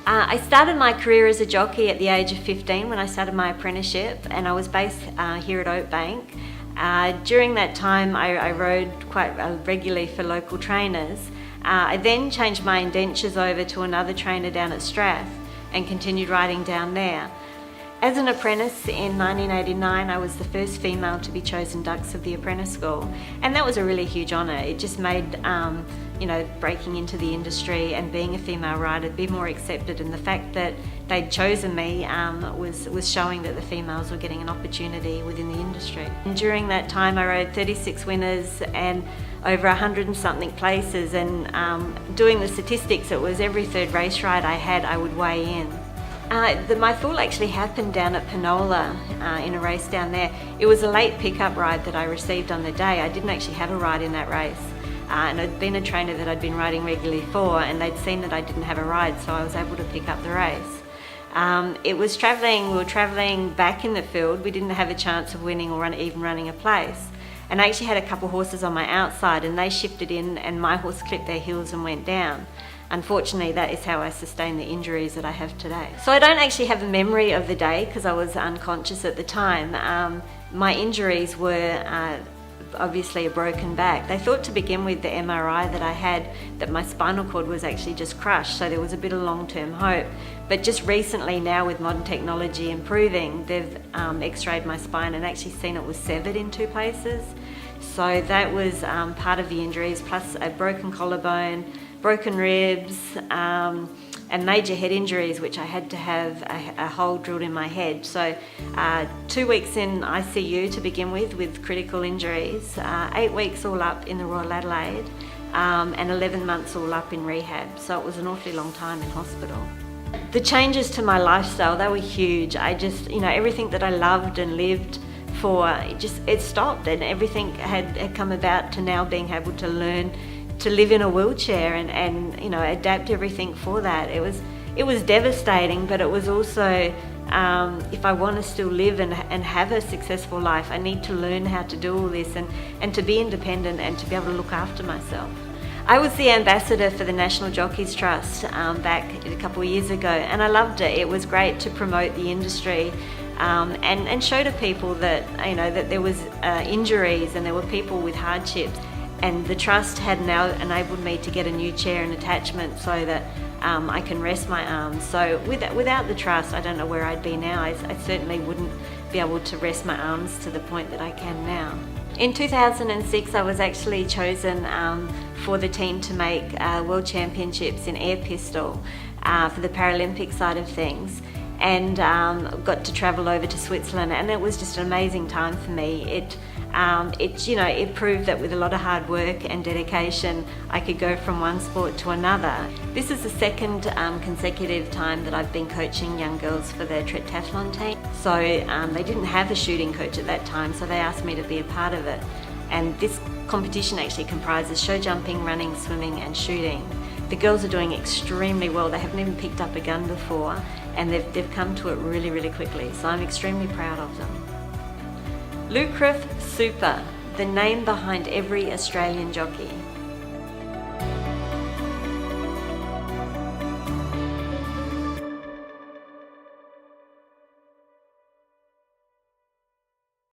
I started my career as a jockey at the age of 15 when I started my apprenticeship, and I was based here at Oakbank. During that time I rode quite regularly for local trainers. I then changed my indentures over to another trainer down at Strath and continued riding down there. As an apprentice in 1989, I was the first female to be chosen Dux of the apprentice school, and that was a really huge honour. It just made breaking into the industry and being a female rider be more accepted, and the fact that they'd chosen me was showing that the females were getting an opportunity within the industry. And during that time I rode 36 winners and over 100 and something places, and doing the statistics, it was every third race ride I had I would weigh in. My fall actually happened down at Penola in a race down there. It was a late pickup ride that I received on the day. I didn't actually have a ride in that race. And I'd been a trainer that I'd been riding regularly for, and they'd seen that I didn't have a ride, so I was able to pick up the race. We were travelling back in the field. We didn't have a chance of winning or even running a place. And I actually had a couple horses on my outside, and they shifted in and my horse clipped their heels and went down. Unfortunately, that is how I sustained the injuries that I have today. So I don't actually have a memory of the day because I was unconscious at the time. My injuries were obviously a broken back. They thought to begin with, the MRI that I had, that my spinal cord was actually just crushed, so there was a bit of long-term hope. But just recently now, with modern technology improving, they've x-rayed my spine and actually seen it was severed in 2 places. So that was part of the injuries, plus a broken collarbone, broken ribs, and major head injuries, which I had to have a hole drilled in my head. So 2 weeks in ICU to begin with critical injuries, 8 weeks all up in the Royal Adelaide, and 11 months all up in rehab. So it was an awfully long time in hospital. The changes to my lifestyle, they were huge. I just, everything that I loved and lived for, it stopped, and everything had come about to now being able to learn to live in a wheelchair and adapt everything for that. It was devastating, but it was also, if I want to still live and have a successful life, I need to learn how to do all this and to be independent and to be able to look after myself. I was the ambassador for the National Jockeys Trust back a couple of years ago, and I loved it. It was great to promote the industry and show to people that that there was injuries and there were people with hardships. And the trust had now enabled me to get a new chair and attachment so that I can rest my arms. So without the trust, I don't know where I'd be now. I certainly wouldn't be able to rest my arms to the point that I can now. In 2006, I was actually chosen for the team to make World Championships in air pistol for the Paralympic side of things, and got to travel over to Switzerland, and it was just an amazing time for me. It proved that with a lot of hard work and dedication, I could go from one sport to another. This is the second consecutive time that I've been coaching young girls for the trettathlon team. So they didn't have a shooting coach at that time, so they asked me to be a part of it. And this competition actually comprises show jumping, running, swimming and shooting. The girls are doing extremely well. They haven't even picked up a gun before, and they've come to it really, really quickly. So I'm extremely proud of them. LUCRF Super, the name behind every Australian jockey.